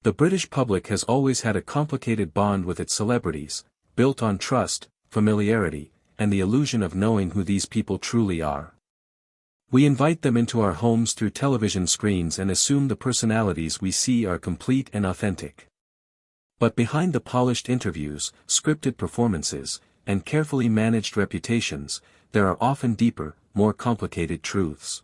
The British public has always had a complicated bond with its celebrities, built on trust, familiarity, and the illusion of knowing who these people truly are. We invite them into our homes through television screens and assume the personalities we see are complete and authentic. But behind the polished interviews, scripted performances, and carefully managed reputations, there are often deeper, more complicated truths.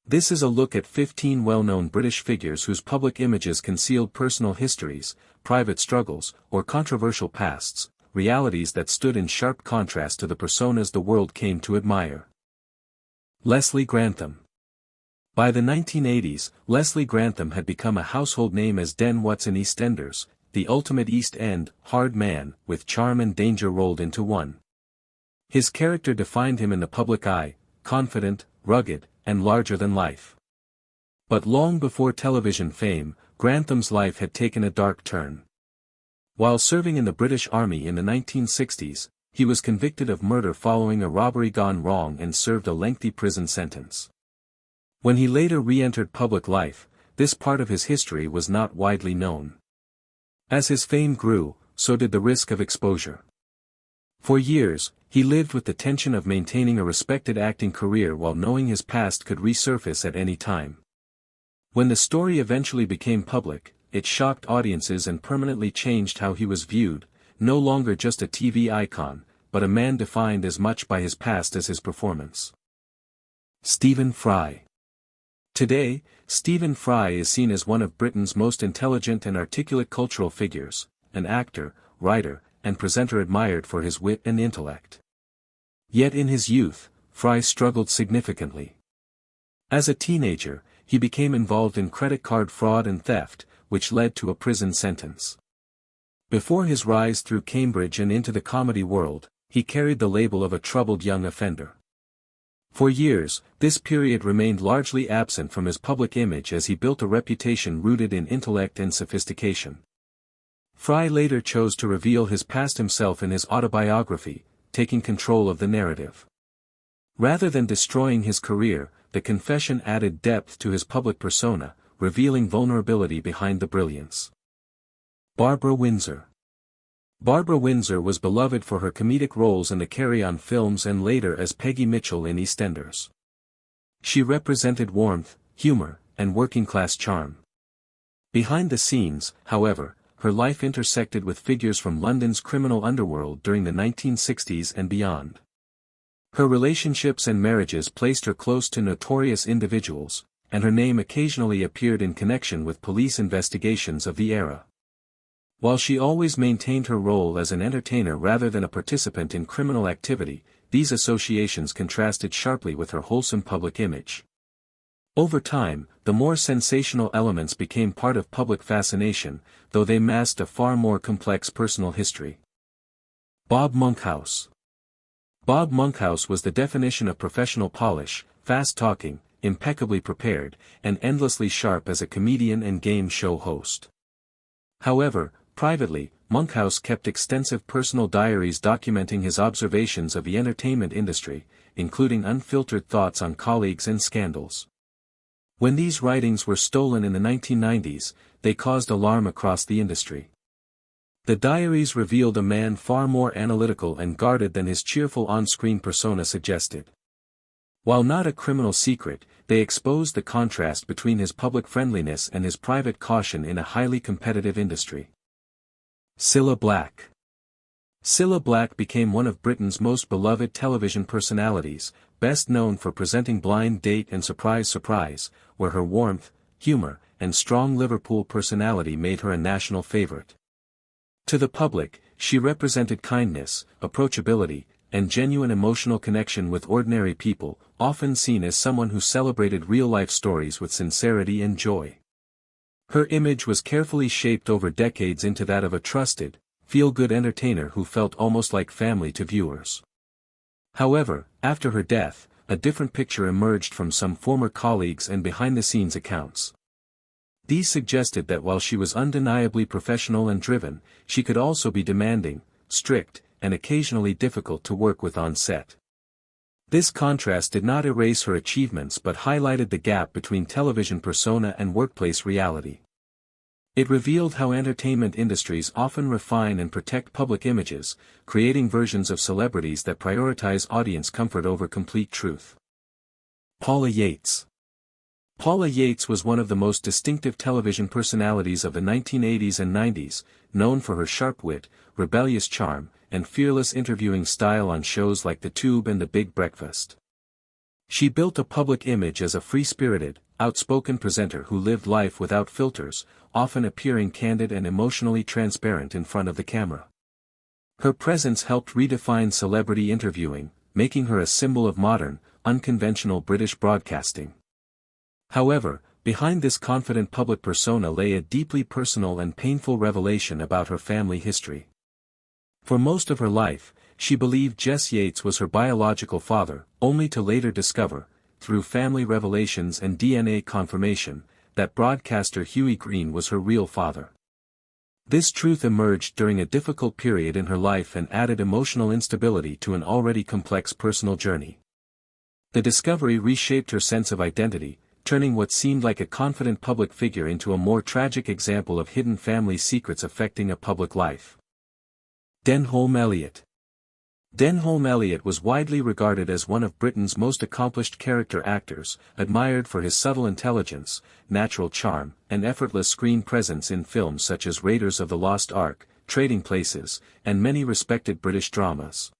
This is a look at 15 well-known British figures whose public images concealed personal histories, private struggles, or controversial pasts, realities that stood in sharp contrast to the personas the world came to admire. Leslie Grantham. By the 1980s, Leslie Grantham had become a household name as Den What's in EastEnders, the ultimate East End, hard man, with charm and danger rolled into one. His character defined him in the public eye, confident, rugged, and larger than life. But long before television fame, Grantham's life had taken a dark turn. While serving in the British Army in the 1960s, he was convicted of murder following a robbery gone wrong and served a lengthy prison sentence. When he later re-entered public life, this part of his history was not widely known. As his fame grew, so did the risk of exposure. For years, he lived with the tension of maintaining a respected acting career while knowing his past could resurface at any time. When the story eventually became public, it shocked audiences and permanently changed how he was viewed, no longer just a TV icon, but a man defined as much by his past as his performance. Stephen Fry. Today, Stephen Fry is seen as one of Britain's most intelligent and articulate cultural figures, an actor, writer, and presenter admired for his wit and intellect. Yet in his youth, Fry struggled significantly. As a teenager, he became involved in credit card fraud and theft, which led to a prison sentence. Before his rise through Cambridge and into the comedy world, he carried the label of a troubled young offender. For years, this period remained largely absent from his public image as he built a reputation rooted in intellect and sophistication. Fry later chose to reveal his past himself in his autobiography, taking control of the narrative. Rather than destroying his career, the confession added depth to his public persona, revealing vulnerability behind the brilliance. Barbara Windsor. Barbara Windsor was beloved for her comedic roles in the Carry On films and later as Peggy Mitchell in EastEnders. She represented warmth, humor, and working-class charm. Behind the scenes, however, her life intersected with figures from London's criminal underworld during the 1960s and beyond. Her relationships and marriages placed her close to notorious individuals, and her name occasionally appeared in connection with police investigations of the era. While she always maintained her role as an entertainer rather than a participant in criminal activity, these associations contrasted sharply with her wholesome public image. Over time, the more sensational elements became part of public fascination, though they masked a far more complex personal history. Bob Monkhouse. Bob Monkhouse was the definition of professional polish, fast-talking, impeccably prepared, and endlessly sharp as a comedian and game show host. However, privately, Monkhouse kept extensive personal diaries documenting his observations of the entertainment industry, including unfiltered thoughts on colleagues and scandals. When these writings were stolen in the 1990s, they caused alarm across the industry. The diaries revealed a man far more analytical and guarded than his cheerful on-screen persona suggested. While not a criminal secret, they exposed the contrast between his public friendliness and his private caution in a highly competitive industry. Cilla Black. Cilla Black became one of Britain's most beloved television personalities, best known for presenting Blind Date and Surprise Surprise, where her warmth, humor, and strong Liverpool personality made her a national favourite. To the public, she represented kindness, approachability, and genuine emotional connection with ordinary people, often seen as someone who celebrated real-life stories with sincerity and joy. Her image was carefully shaped over decades into that of a trusted, feel-good entertainer who felt almost like family to viewers. However, after her death, a different picture emerged from some former colleagues and behind-the-scenes accounts. These suggested that while she was undeniably professional and driven, she could also be demanding, strict, and occasionally difficult to work with on set. This contrast did not erase her achievements but highlighted the gap between television persona and workplace reality. It revealed how entertainment industries often refine and protect public images, creating versions of celebrities that prioritize audience comfort over complete truth. Paula Yates. Paula Yates was one of the most distinctive television personalities of the 1980s and 90s, known for her sharp wit, rebellious charm, and fearless interviewing style on shows like The Tube and The Big Breakfast. She built a public image as a free-spirited, outspoken presenter who lived life without filters, often appearing candid and emotionally transparent in front of the camera. Her presence helped redefine celebrity interviewing, making her a symbol of modern, unconventional British broadcasting. However, behind this confident public persona lay a deeply personal and painful revelation about her family history. For most of her life, she believed Jess Yates was her biological father, only to later discover, through family revelations and DNA confirmation, that broadcaster Huey Green was her real father. This truth emerged during a difficult period in her life and added emotional instability to an already complex personal journey. The discovery reshaped her sense of identity, turning what seemed like a confident public figure into a more tragic example of hidden family secrets affecting a public life. Denholm Elliot. Denholm Elliot was widely regarded as one of Britain's most accomplished character actors, admired for his subtle intelligence, natural charm, and effortless screen presence in films such as Raiders of the Lost Ark, Trading Places, and many respected British dramas.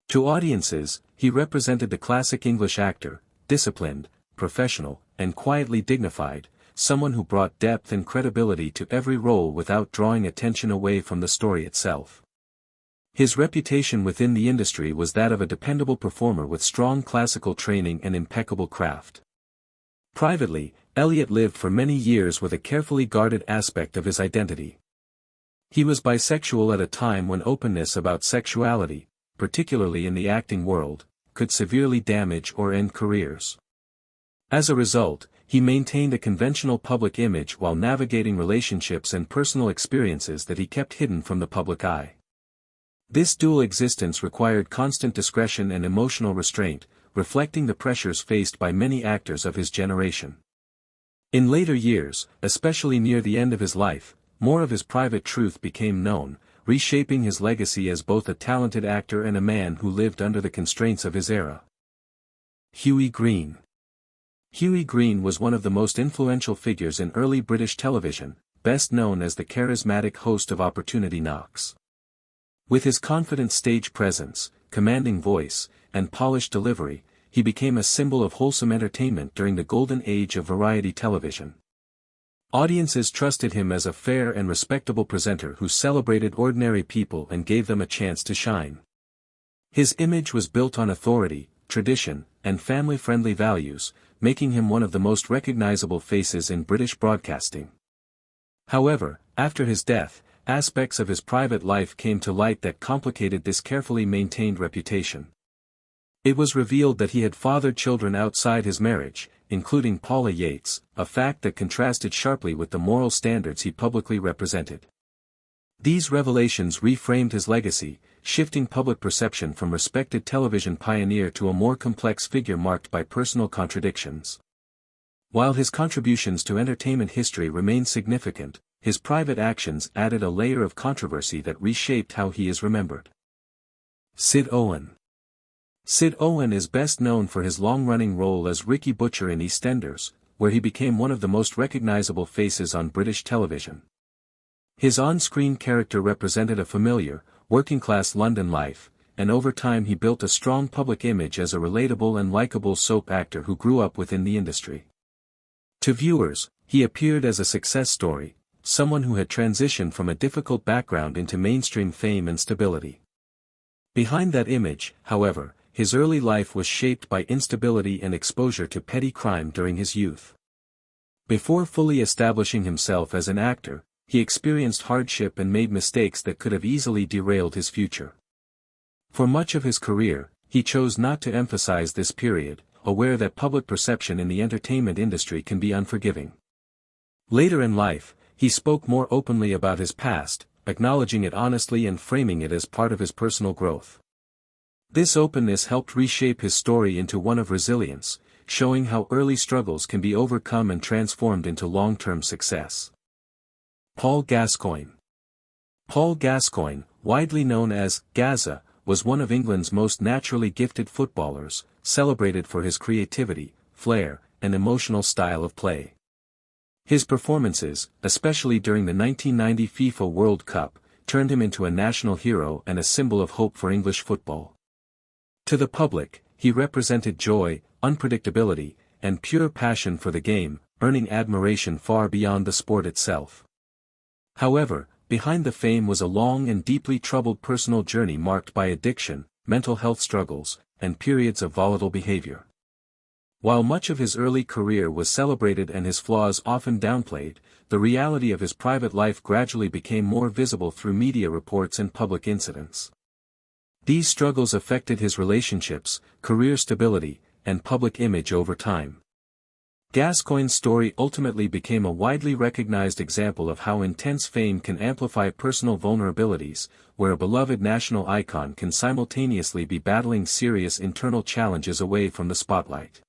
To audiences, he represented the classic English actor, disciplined, professional, and quietly dignified, someone who brought depth and credibility to every role without drawing attention away from the story itself. His reputation within the industry was that of a dependable performer with strong classical training and impeccable craft. Privately, Elliot lived for many years with a carefully guarded aspect of his identity. He was bisexual at a time when openness about sexuality, particularly in the acting world, could severely damage or end careers. As a result, he maintained a conventional public image while navigating relationships and personal experiences that he kept hidden from the public eye. This dual existence required constant discretion and emotional restraint, reflecting the pressures faced by many actors of his generation. In later years, especially near the end of his life, more of his private truth became known, reshaping his legacy as both a talented actor and a man who lived under the constraints of his era. Huey Green. Huey Green was one of the most influential figures in early British television, best known as the charismatic host of Opportunity Knocks. With his confident stage presence, commanding voice, and polished delivery, he became a symbol of wholesome entertainment during the golden age of variety television. Audiences trusted him as a fair and respectable presenter who celebrated ordinary people and gave them a chance to shine. His image was built on authority, tradition, and family-friendly values, making him one of the most recognizable faces in British broadcasting. However, after his death, aspects of his private life came to light that complicated this carefully maintained reputation. It was revealed that he had fathered children outside his marriage, including Paula Yates, a fact that contrasted sharply with the moral standards he publicly represented. These revelations reframed his legacy, shifting public perception from respected television pioneer to a more complex figure marked by personal contradictions. While his contributions to entertainment history remain significant, his private actions added a layer of controversy that reshaped how he is remembered. Sid Owen. Sid Owen is best known for his long-running role as Ricky Butcher in EastEnders, where he became one of the most recognizable faces on British television. His on-screen character represented a familiar, working-class London life, and over time he built a strong public image as a relatable and likable soap actor who grew up within the industry. To viewers, he appeared as a success story, someone who had transitioned from a difficult background into mainstream fame and stability. Behind that image, however, his early life was shaped by instability and exposure to petty crime during his youth. Before fully establishing himself as an actor, he experienced hardship and made mistakes that could have easily derailed his future. For much of his career, he chose not to emphasize this period, aware that public perception in the entertainment industry can be unforgiving. Later in life, he spoke more openly about his past, acknowledging it honestly and framing it as part of his personal growth. This openness helped reshape his story into one of resilience, showing how early struggles can be overcome and transformed into long-term success. Paul Gascoigne. Paul Gascoigne, widely known as Gazza, was one of England's most naturally gifted footballers, celebrated for his creativity, flair, and emotional style of play. His performances, especially during the 1990 FIFA World Cup, turned him into a national hero and a symbol of hope for English football. To the public, he represented joy, unpredictability, and pure passion for the game, earning admiration far beyond the sport itself. However, behind the fame was a long and deeply troubled personal journey marked by addiction, mental health struggles, and periods of volatile behavior. While much of his early career was celebrated and his flaws often downplayed, the reality of his private life gradually became more visible through media reports and public incidents. These struggles affected his relationships, career stability, and public image over time. Gascoigne's story ultimately became a widely recognized example of how intense fame can amplify personal vulnerabilities, where a beloved national icon can simultaneously be battling serious internal challenges away from the spotlight.